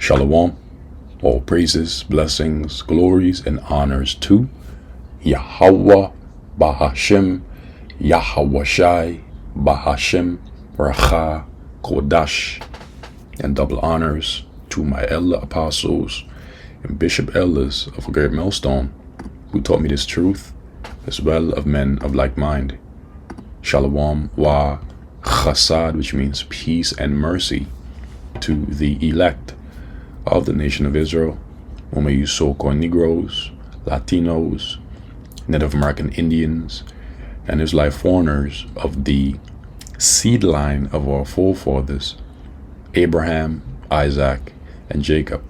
Shalom, all praises, blessings, glories, and honors to Yahweh, Bahashem, Yahweh Shai, Bahashem, Racha, Kodash, and double honors to my elder apostles and bishop elders of a great millstone who taught me this truth, as well of men of like mind. Shalom wa chasad, which means peace and mercy, to the elect of the nation of Israel, whom I use so-called Negroes, Latinos, Native American Indians, and Israelite foreigners of the seed line of our forefathers, Abraham, Isaac, and Jacob,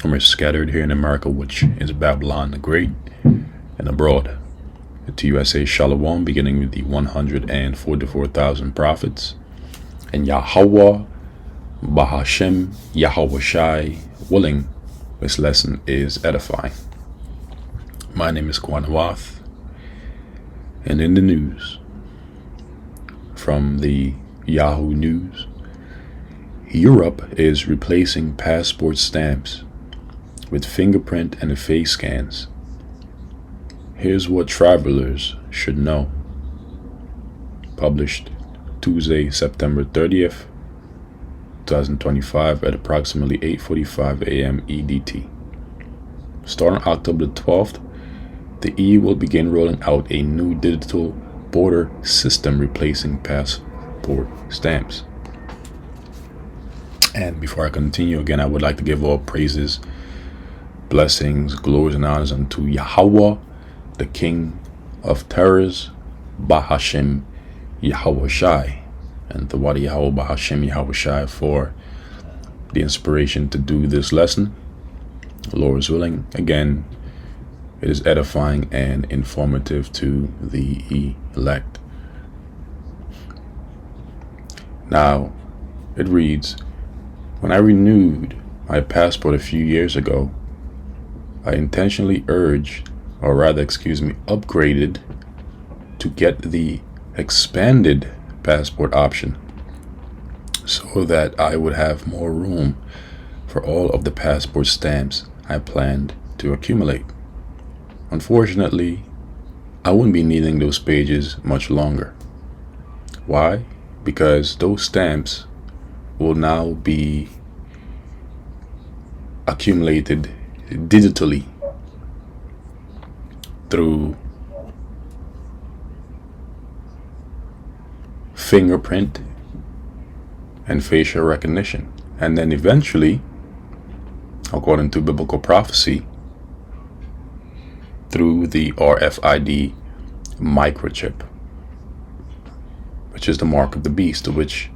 whom are scattered here in America, which is Babylon the Great, and abroad. To you I say Shalom, beginning with the 144,000 prophets, and Yahweh, Bahashem, Yahweh Shai, willing, this lesson is edifying. My name is Kwanawath, and in the news, from the Yahoo News, Europe is replacing passport stamps with fingerprint and face scans. Here's what travelers should know. Published Tuesday, September 30th, 2025 at approximately 8:45 a.m. EDT. Starting October 12th, the EU will begin rolling out a new digital border system replacing passport stamps. And before I continue, again, I would like to give all praises, blessings, glories, and honors unto Yahweh, the King of terrors, Bahashem, Yahweh Shai, and the Wadi Yahweh Bahashem Yahweh Shai for the inspiration to do this lesson. The Lord is willing. Again, it is edifying and informative to the elect. Now, it reads, when I renewed my passport a few years ago, I intentionally upgraded to get the expanded passport option so that I would have more room for all of the passport stamps I planned to accumulate. Unfortunately, I wouldn't be needing those pages much longer. Why? Because those stamps will now be accumulated digitally through fingerprint and facial recognition, and then eventually, according to biblical prophecy, through the RFID microchip, which is the mark of the beast, which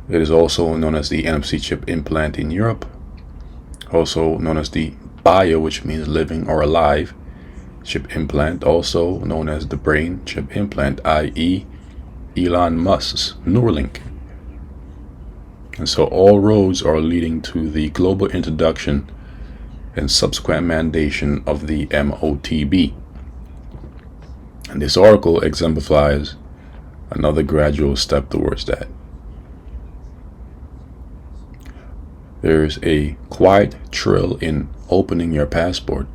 it is also known as the NFC chip implant in Europe, also known as the bio, which means living or alive, chip implant, also known as the brain chip implant, i.e. Elon Musk's Neuralink. And so all roads are leading to the global introduction and subsequent mandation of the MOTB. And this article exemplifies another gradual step towards that. There's a quiet thrill in opening your passport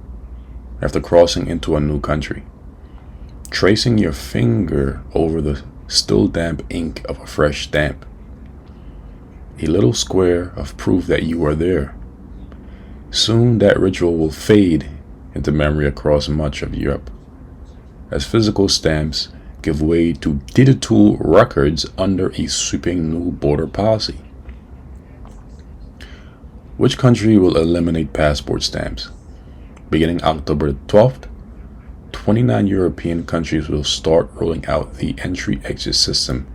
after crossing into a new country, tracing your finger over the still damp ink of a fresh stamp, a little square of proof that you are there. Soon that ritual will fade into memory across much of Europe, as physical stamps give way to digital records under a sweeping new border policy. Which country will eliminate passport stamps? Beginning October 12th, 29 European countries will start rolling out the Entry-Exit System,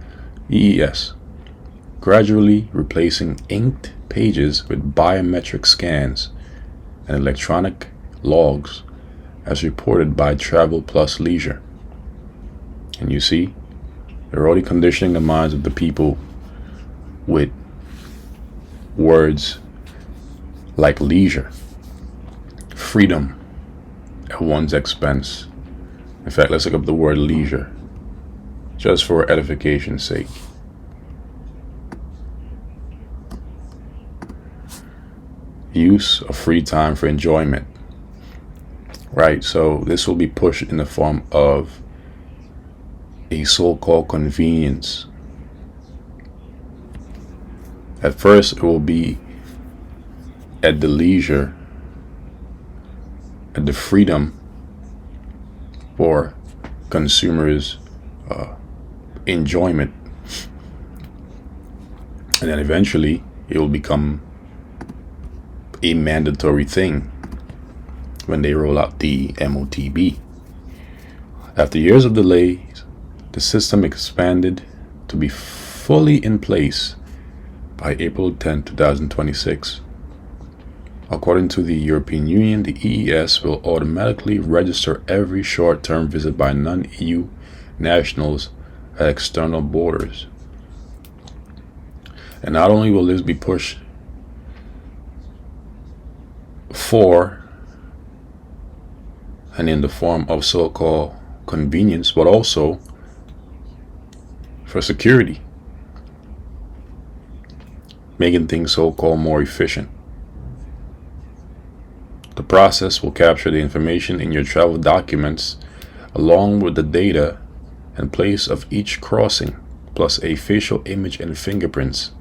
EES, gradually replacing inked pages with biometric scans and electronic logs, as reported by Travel Plus Leisure. And you see, they're already conditioning the minds of the people with words like leisure, freedom at one's expense. In fact, let's look up the word leisure, just for edification's sake. use of free time for enjoyment. Right, so this will be pushed in the form of a so-called convenience. At first, it will be at the leisure, at the freedom for consumers' enjoyment, and then eventually it will become a mandatory thing when they roll out the MOTB. After years of delays, the system expanded to be fully in place by April 10, 2026. According to the European Union, the EES will automatically register every short-term visit by non-EU nationals at external borders. And not only will this be pushed for and in the form of so-called convenience, but also for security, making things so-called more efficient. The process will capture the information in your travel documents along with the data and place of each crossing, plus a facial image and fingerprints.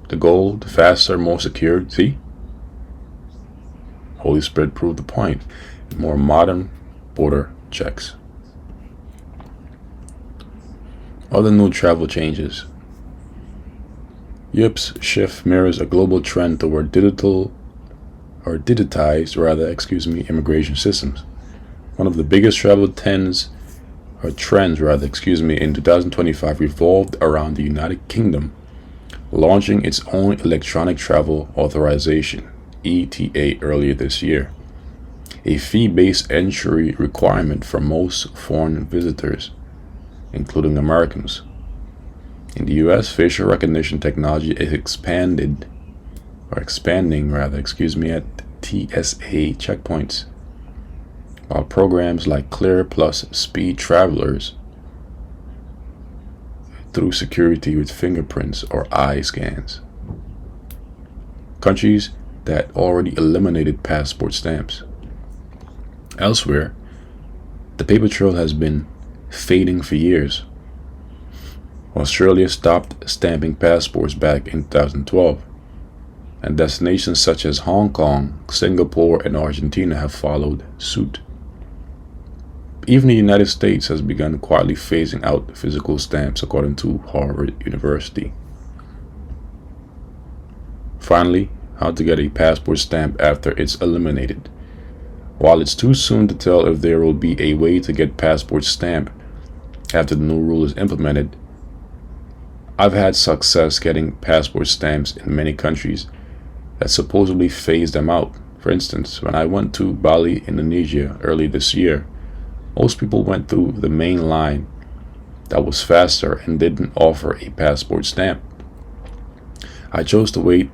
The goal, the faster, more secure, see? Holy Spirit proved the point. More modern border checks. Other new travel changes. Europe's shift mirrors a global trend toward digitized immigration systems. One of the biggest travel trends in 2025 revolved around the United Kingdom launching its own electronic travel authorization, ETA, earlier this year. A fee-based entry requirement for most foreign visitors, including Americans. In the US, facial recognition technology is expanding at TSA checkpoints, while programs like Clear Plus speed travelers through security with fingerprints or eye scans. Countries that already eliminated passport stamps. Elsewhere, the paper trail has been fading for years. Australia stopped stamping passports back in 2012, and destinations such as Hong Kong, Singapore, and Argentina have followed suit. Even the United States has begun quietly phasing out physical stamps, according to Harvard University. Finally, how to get a passport stamp after it's eliminated. While it's too soon to tell if there will be a way to get passport stamp after the new rule is implemented, I've had success getting passport stamps in many countries that supposedly phased them out. For instance, when I went to Bali, Indonesia early this year, most people went through the main line that was faster and didn't offer a passport stamp. I chose to wait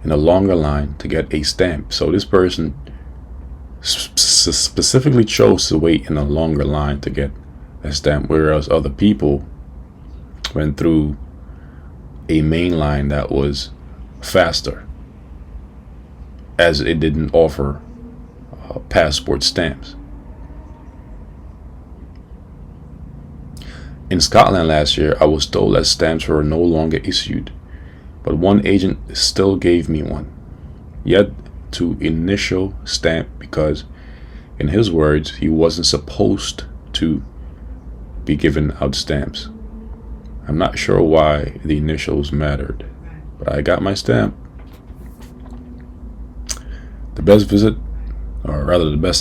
in a longer line to get a stamp. So this person specifically chose to wait in a longer line to get a stamp, whereas other people went through a main line that was faster, as it didn't offer passport stamps. In Scotland last year, I was told that stamps were no longer issued, but one agent still gave me one, yet to initial stamp, because in his words, he wasn't supposed to be giving out stamps. I'm not sure why the initials mattered, but I got my stamp. The best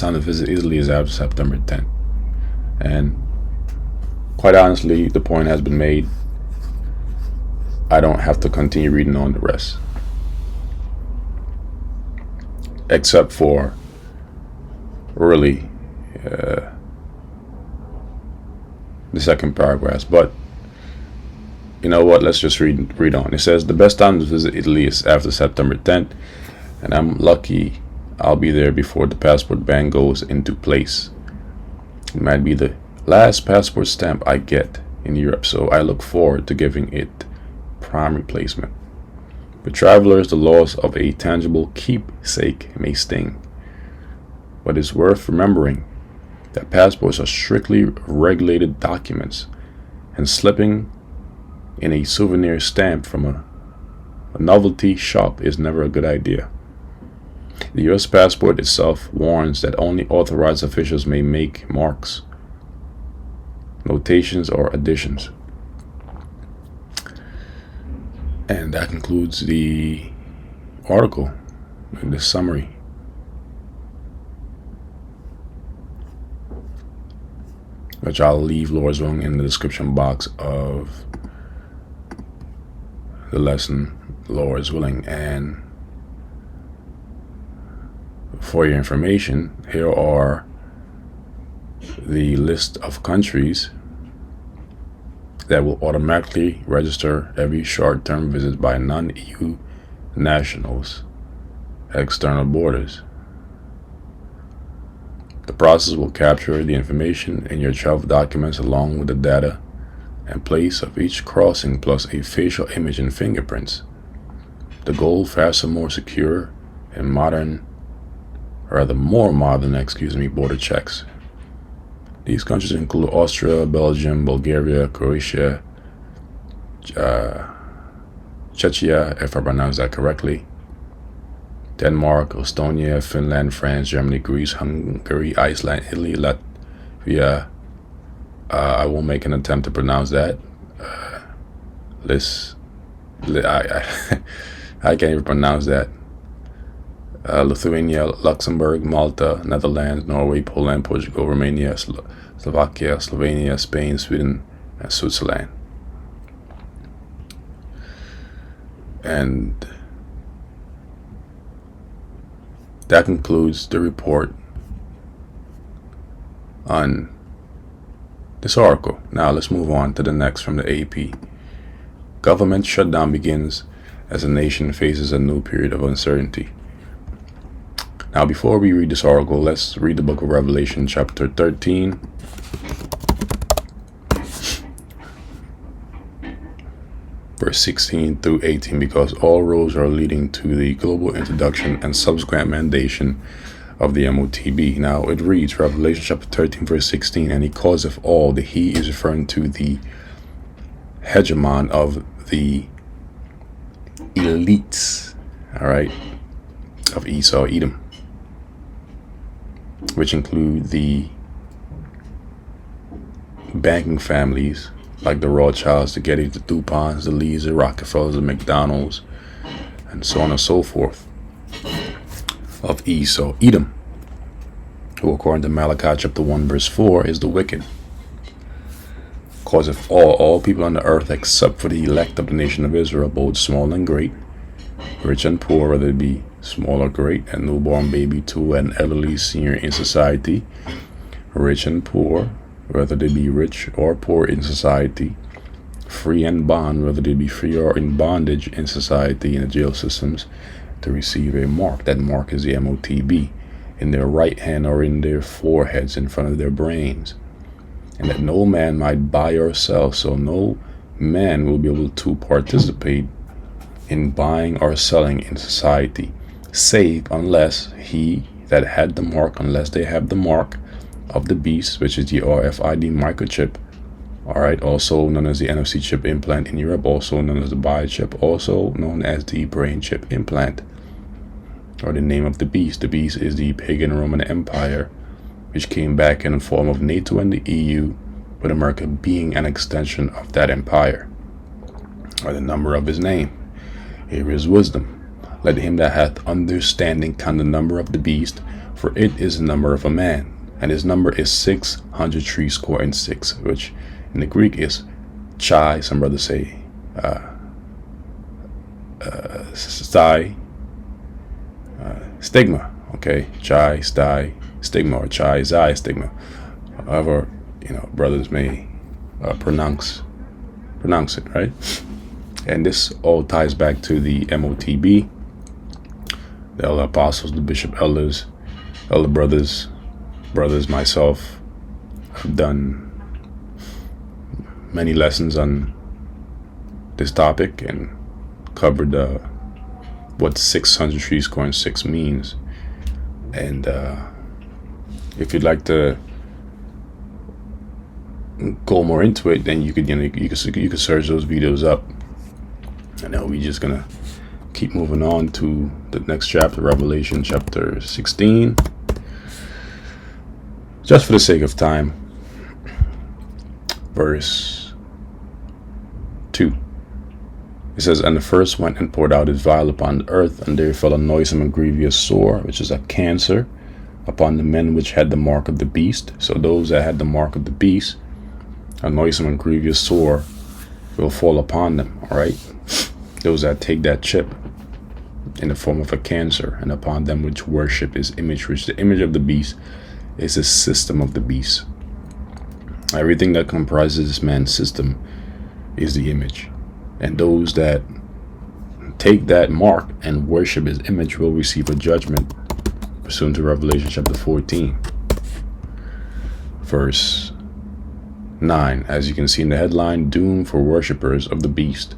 time to visit Italy is after September 10th. And quite honestly, the point has been made. I don't have to continue reading on the rest, except for really the second paragraph. But you know what? Let's just read on. It says the best time to visit Italy is after September 10th, and I'm lucky I'll be there before the passport ban goes into place. It might be the last passport stamp I get in Europe, so I look forward to giving it prime replacement. For travelers, the loss of a tangible keepsake may sting, but it's worth remembering that passports are strictly regulated documents, and slipping in a souvenir stamp from a novelty shop is never a good idea. The U.S. passport itself warns that only authorized officials may make marks, notations, or additions. And that concludes the article, the summary. Which I'll leave Lord's willing in the description box of the lesson, Lord's willing. And for your information, here are the list of countries that will automatically register every short-term visit by non-EU nationals at external borders. The process will capture the information in your travel documents along with the data and place of each crossing plus a facial image and fingerprints. The goal, faster, more secure, and more modern border checks. These countries include Austria, Belgium, Bulgaria, Croatia, Czechia, if I pronounce that correctly, Denmark, Estonia, Finland, France, Germany, Greece, Hungary, Iceland, Italy, Latvia. I won't make an attempt to pronounce that. I can't even pronounce that. Lithuania, Luxembourg, Malta, Netherlands, Norway, Poland, Portugal, Romania, Slovakia, Slovenia, Spain, Sweden, and Switzerland. And that concludes the report on this article. Now let's move on to the next from the AP. Government shutdown begins as the nation faces a new period of uncertainty. Now, before we read this article, let's read the book of Revelation, chapter 13. Verse 16 through 18, because all roads are leading to the global introduction and subsequent mandation of the MOTB. Now, it reads, Revelation chapter 13, verse 16, and he causeth all. The he is referring to the hegemon of the elites, all right, of Esau, Edom, which include the banking families like the Rothschilds, the Getty, the DuPonts, the Lees, the Rockefellers, the McDonalds, and so on and so forth, of Esau, Edom, who according to Malachi chapter 1 verse 4 is the wicked. Causeth all people on the earth except for the elect of the nation of Israel, both small and great, rich and poor, whether it be small or great, and newborn baby too, and elderly senior in society, rich and poor, whether they be rich or poor in society, free and bond, whether they be free or in bondage in society, in the jail systems, to receive a mark. That mark is the MOTB, in their right hand or in their foreheads, in front of their brains, and that no man might buy or sell. So no man will be able to participate in buying or selling in society, save unless he that had the mark, unless they have the mark of the beast, which is the RFID microchip, all right, also known as the NFC chip implant in Europe, also known as the biochip, also known as the brain chip implant, or the name of the beast. The beast is the pagan Roman Empire, which came back in the form of NATO and the EU, with America being an extension of that empire, or the number of his name. Here is wisdom. Let him that hath understanding count the number of the beast, for it is the number of a man, and his number is 666, which in the Greek is chai. Some brothers say stigma. Okay, chai, sty, stigma, or chai, xi, stigma. However, brothers may pronounce it, right? And this all ties back to the MOTB, the elder apostles, the bishop elders, elder brothers, myself, have done many lessons on this topic and covered what 600 means. And if you'd like to go more into it, then you could search those videos up. And now we're just gonna keep moving on to the next chapter, Revelation chapter 16. Just for the sake of time, verse 2. It says, "And the first went and poured out his vial upon the earth, and there fell a noisome and grievous sore, which is a cancer, upon the men which had the mark of the beast." So those that had the mark of the beast, a noisome and grievous sore will fall upon them, all right? Those that take that chip in the form of a cancer, and upon them which worship his image, which the image of the beast is the system of the beast. Everything that comprises this man's system is the image. And those that take that mark and worship his image will receive a judgment pursuant to Revelation chapter 14. Verse 9, as you can see in the headline, "Doom for worshippers of the beast.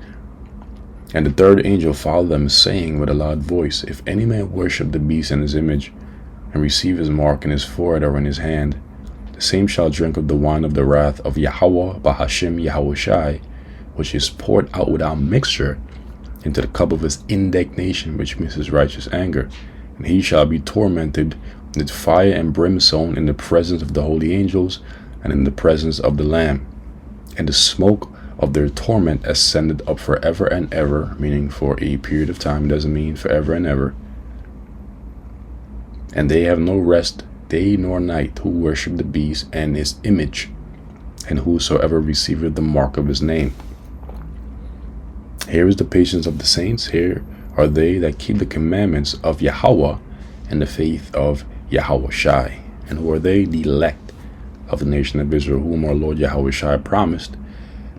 And the third angel followed them, saying with a loud voice, If any man worship the beast and his image, and receive his mark in his forehead or in his hand, the same shall drink of the wine of the wrath of Yahweh Bahashim Yahushai, which is poured out without mixture into the cup of his indignation, which means his righteous anger. And he shall be tormented with fire and brimstone in the presence of the holy angels and in the presence of the Lamb. And the smoke of their torment ascended up forever and ever," meaning for a period of time. It doesn't mean forever and ever. "And they have no rest day nor night, who worship the beast and his image, and whosoever receiveth the mark of his name." Here is the patience of the saints. Here are they that keep the commandments of Yahweh and the faith of Yahushai. And who are they? The elect of the nation of Israel, whom our Lord Yahushai promised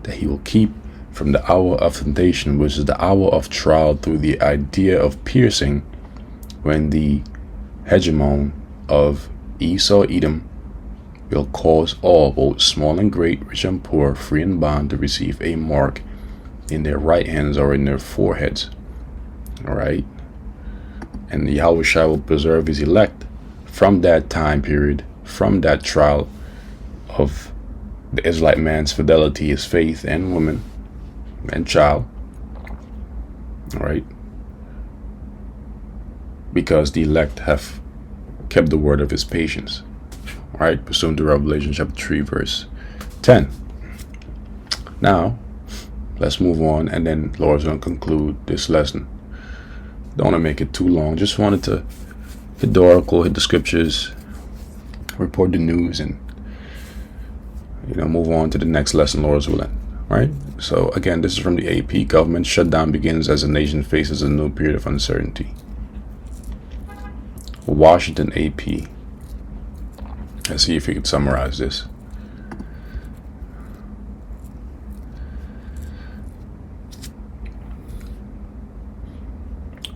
that he will keep from the hour of temptation, which is the hour of trial, through the idea of piercing, when the hegemon of Esau Edom will cause all, both small and great, rich and poor, free and bond, to receive a mark in their right hands or in their foreheads. All right. And Yahushua will preserve his elect from that time period, from that trial of the Israelite man's fidelity, his faith, and woman and child. All right. Because the elect have kept the word of his patience. All right. Pursuant to Revelation chapter 3, verse 10. Now, let's move on, and then Lord's going to conclude this lesson. Don't want to make it too long. Just wanted to hit the oracle, hit the scriptures, report the news, and move on to the next lesson, Lord's willing. All right. So again, this is from the AP. Government shutdown begins as the nation faces a new period of uncertainty. Washington AP. Let's see if we can summarize this.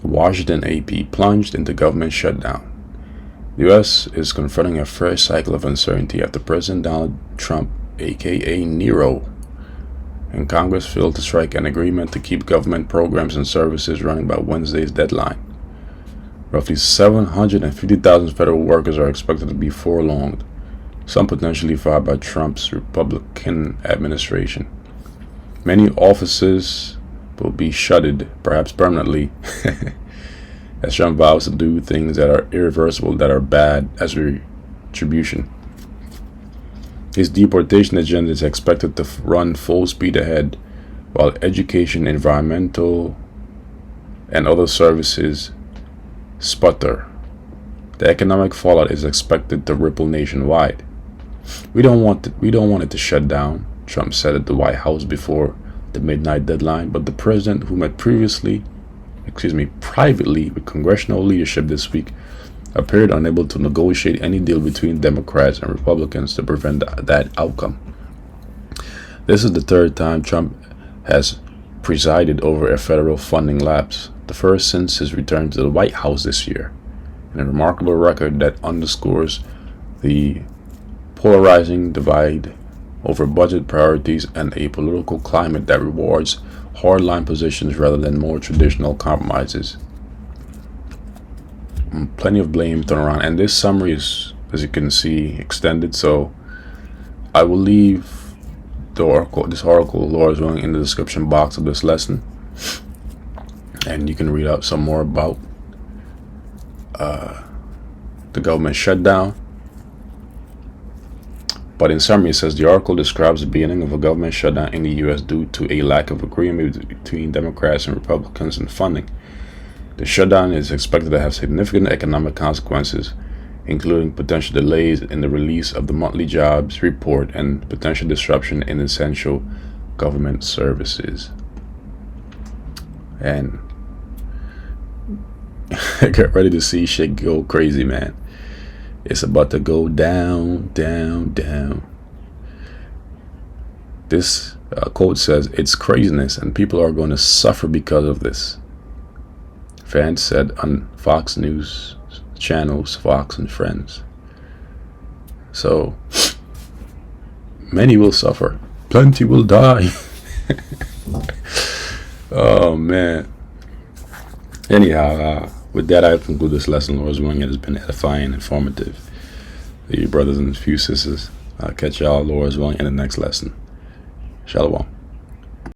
Washington AP plunged into government shutdown. The U.S. is confronting a fresh cycle of uncertainty after President Donald Trump, aka Nero, and Congress failed to strike an agreement to keep government programs and services running by Wednesday's deadline. Roughly 750,000 federal workers are expected to be furloughed, some potentially fired by Trump's Republican administration. Many offices will be shuttered, perhaps permanently, as Trump vows to do things that are irreversible, that are bad, as retribution. His deportation agenda is expected to run full speed ahead, while education, environmental, and other services sputter. The economic fallout is expected to ripple nationwide. We don't want it to shut down, Trump said at the White House before the midnight deadline, but the president, who met privately with congressional leadership this week, appeared unable to negotiate any deal between Democrats and Republicans to prevent that outcome. This is the third time Trump has presided over a federal funding lapse, the first since his return to the White House this year, and a remarkable record that underscores the polarizing divide over budget priorities and a political climate that rewards hardline positions rather than more traditional compromises. plenty of blame thrown around. And this summary is, as you can see, extended. So I will leave this article, Lord is willing, in the description box of this lesson, and you can read out some more about the government shutdown. But in summary, it says the article describes the beginning of a government shutdown in the U.S. due to a lack of agreement between Democrats and Republicans in funding. The shutdown is expected to have significant economic consequences, including potential delays in the release of the monthly jobs report and potential disruption in essential government services. And get ready to see shit go crazy, man. It's about to go down, down, down. This quote says, "It's craziness and people are going to suffer because of this," Vance said on Fox News channels, Fox and Friends. So, many will suffer. Plenty will die. Oh, man. Anyhow, with that, I conclude this lesson. Lord willing, it has been edifying and informative. You brothers and few sisters. I'll catch y'all, Lord willing, in the next lesson. Shalom.